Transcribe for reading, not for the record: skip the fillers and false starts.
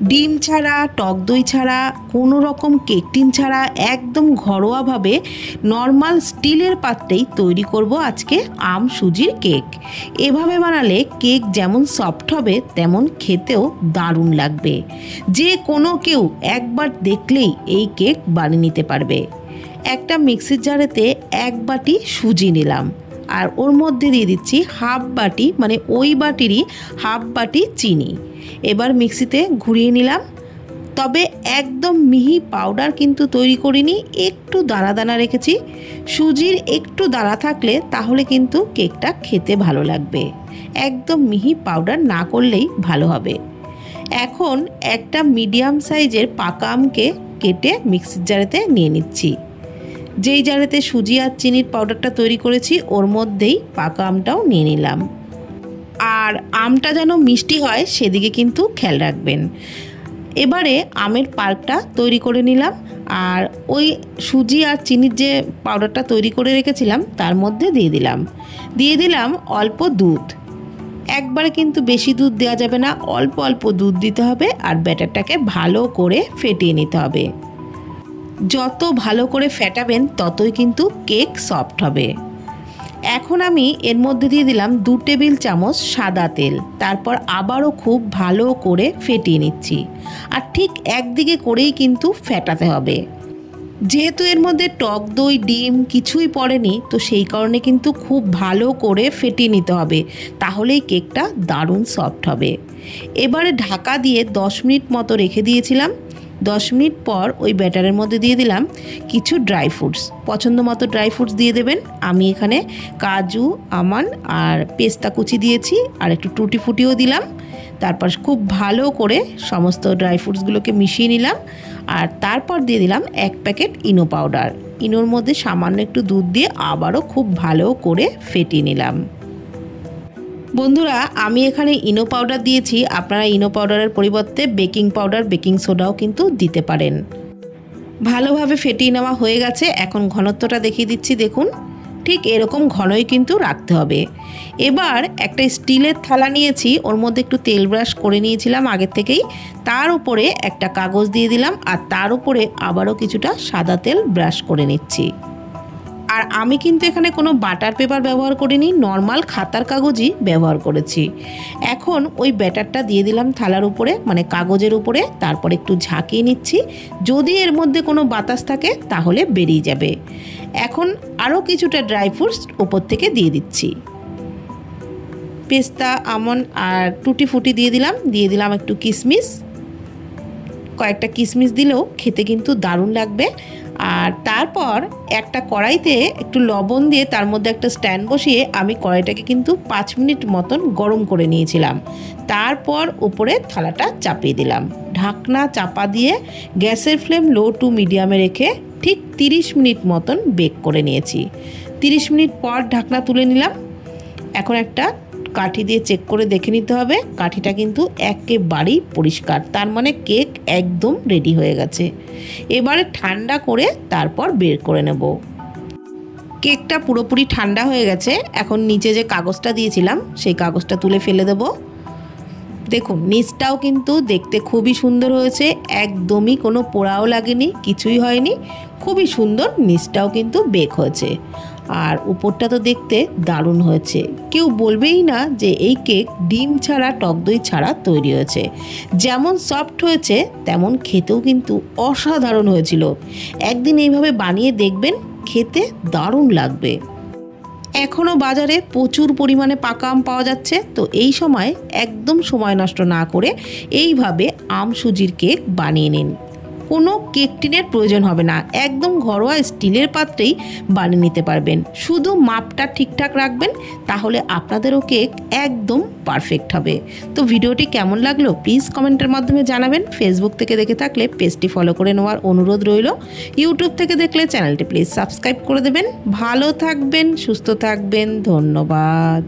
ডিম ছাড়া, টক দই ছাড়া, কোনো রকম কেক টিন ছাড়া একদম ঘরোয়াভাবে নর্মাল স্টিলের পাত্রেই তৈরি করব আজকে আম সুজির কেক। এভাবে বানালে কেক যেমন সফট হবে তেমন খেতেও দারুণ লাগবে। যে কোনো কেউ একবার দেখলেই এই কেক বানিয়ে নিতে পারবে। একটা মিক্সির জারেতে 1 বাটি সুজি নিলাম আর ওর মধ্যে দিয়ে দিচ্ছি হাফ বাটি, মানে ওই বাটিরই হাফ বাটি চিনি। এবার মিক্সিতে ঘুরিয়ে নিলাম। তবে একদম মিহি পাউডার কিন্তু তৈরি করিনি, একটু দানা দানা রেখেছি। সুজির একটু দানা থাকলে তাহলে কিন্তু কেকটা খেতে ভালো লাগবে। একদম মিহি পাউডার না করলেই ভালো হবে। এখন একটা মিডিয়াম সাইজের পাকা আমকে কেটে মিক্সির জারেতে নিয়ে নিচ্ছি। যেই জারেতে সুজি আর চিনির পাউডারটা তৈরি করেছি ওর মধ্যেই পাকা আমটাও নিয়ে নিলাম। আর আমটা যেন মিষ্টি হয় সেদিকে কিন্তু খেয়াল রাখবেন। এবারে আমের পাল্পটা তৈরি করে নিলাম আর ওই সুজি আর চিনির যে পাউডারটা তৈরি করে রেখেছিলাম তার মধ্যে দিয়ে দিলাম অল্প দুধ। একবারে কিন্তু বেশি দুধ দেওয়া যাবে না, অল্প অল্প দুধ দিতে হবে আর ব্যাটারটাকে ভালো করে ফেটিয়ে নিতে হবে। যত ভালো করে ফেটাবেন ততই কিন্তু কেক সফট হবে। এখন আমি এর মধ্যে দিয়ে দিলাম 2 টেবিল চামচ সাদা তেল। তারপর আবারও খুব ভালো করে ফেটিয়ে নিচ্ছি। আর ঠিক একদিকে করেই কিন্তু ফেটাতে হবে। যেহেতু এর মধ্যে টক দই ডিম কিছুই পড়েনি, তো সেই কারণে কিন্তু খুব ভালো করে ফেটিয়ে নিতে হবে, তাহলেই কেকটা দারুণ সফট হবে। এবারে ঢাকা দিয়ে 10 মিনিট মতো রেখে দিয়েছিলাম। 10 মিনিট পর ওই ব্যাটারের মধ্যে দিয়ে দিলাম কিছু ড্রাই ফ্রুটস। পছন্দ মতো ড্রাই ফ্রুটস দিয়ে দেবেন। আমি এখানে কাজু, আমন্ড আর পেস্তা কুচি দিয়েছি আর একটু টুটি ফুটিও দিলাম। তারপর খুব ভালো করে সমস্ত ড্রাই ফ্রুটসগুলোকে মিশিয়ে নিলাম আর তারপর দিয়ে দিলাম 1 প্যাকেট ইনো পাউডার। ইনোর মধ্যে সামান্য একটু দুধ দিয়ে আবারও খুব ভালো করে ফেটিয়ে নিলাম। বন্ধুরা, আমি এখানে ইনো পাউডার দিয়েছি, আপনারা ইনো পাউডারের পরিবর্তে বেকিং পাউডার, বেকিং সোডাও কিন্তু দিতে পারেন। ভালোভাবে ফেটিয়ে নেওয়া হয়ে গেছে। এখন ঘনত্বটা দেখিয়ে দিচ্ছি, দেখুন ঠিক এরকম ঘনই কিন্তু রাখতে হবে। এবার একটা স্টিলের থালা নিয়েছি, ওর মধ্যে একটু তেল ব্রাশ করে নিয়েছিলাম আগের থেকেই। তার উপরে একটা কাগজ দিয়ে দিলাম আর তার উপরে আবারও কিছুটা সাদা তেল ব্রাশ করে নিচ্ছি। আর আমি কিন্তু এখানে কোনো বাটার পেপার ব্যবহার করিনি, নর্মাল খাতার কাগজই ব্যবহার করেছি। এখন ওই ব্যাটারটা দিয়ে দিলাম থালার উপরে, মানে কাগজের উপরে। তারপর একটু ঝাঁকিয়ে নিচ্ছি, যদি এর মধ্যে কোনো বাতাস থাকে তাহলে বেরিয়ে যাবে। এখন আরও কিছুটা ড্রাই ফ্রুটস উপর থেকে দিয়ে দিচ্ছি। পেস্তা, আমন্ড আর টুটি ফুটি দিয়ে দিলাম একটু কিশমিশ। কয়েকটা কিশমিশ দিলেও খেতে কিন্তু দারুণ লাগবে। আর তারপর একটা কড়াইতে একটু লবণ দিয়ে তার মধ্যে একটা স্ট্যান্ড বসিয়ে আমি কড়াইটাকে কিন্তু 5 মিনিট মতন গরম করে নিয়েছিলাম। তারপর উপরে থালাটা চাপিয়ে দিলাম। ঢাকনা চাপা দিয়ে গ্যাসের ফ্লেম লো টু মিডিয়ামে রেখে ঠিক 30 মিনিট মতন বেক করে নিয়েছি। 30 মিনিট পর ঢাকনা তুলে নিলাম। এখন একটা কাঠি দিয়ে চেক করে দেখে নিতে হবে, কাঠিটা কিন্তু একেবারেই পরিষ্কার, তার মানে কেক একদম রেডি হয়ে গেছে। এবারে ঠান্ডা করে তারপর বের করে নেব। কেকটা পুরোপুরি ঠান্ডা হয়ে গেছে। এখন নিচে যে কাগজটা দিয়েছিলাম সেই কাগজটা তুলে ফেলে দেব। দেখুন নিচটাও কিন্তু দেখতে খুবই সুন্দর হয়েছে, একদমই কোনো পোড়াও লাগেনি, কিছুই হয়নি, খুবই সুন্দর। নিচটাও কিন্তু বেক হয়েছে আর উপরটা তো দেখতে দারুণ হয়েছে। কেউ বলবেই না যে এই কেক ডিম ছাড়া, টক দই ছাড়া তৈরি হয়েছে। যেমন সফট হয়েছে তেমন খেতেও কিন্তু অসাধারণ হয়েছিল। একদিন এইভাবে বানিয়ে দেখবেন, খেতে দারুণ লাগবে। এখনও বাজারে প্রচুর পরিমাণে পাকা আম পাওয়া যাচ্ছে, তো এই সময় একদম সময় নষ্ট না করে এইভাবে আম সুজির কেক বানিয়ে নিন। কোনো কেক টিনের প্রয়োজন হবে না, একদম ঘরোয়া স্টিলের পাত্রেই বানিয়ে নিতে পারবেন। শুধু মাপটা ঠিকঠাক রাখবেন, তাহলে আপনাদেরও কেক একদম পারফেক্ট হবে। তো ভিডিওটি কেমন লাগলো প্লিজ কমেন্টের মাধ্যমে জানাবেন। ফেসবুক থেকে দেখে থাকলে পেজটি ফলো করে নেওয়ার অনুরোধ রইল। ইউটিউব থেকে দেখলে চ্যানেলটি প্লিজ সাবস্ক্রাইব করে দেবেন। ভালো থাকবেন, সুস্থ থাকবেন, ধন্যবাদ।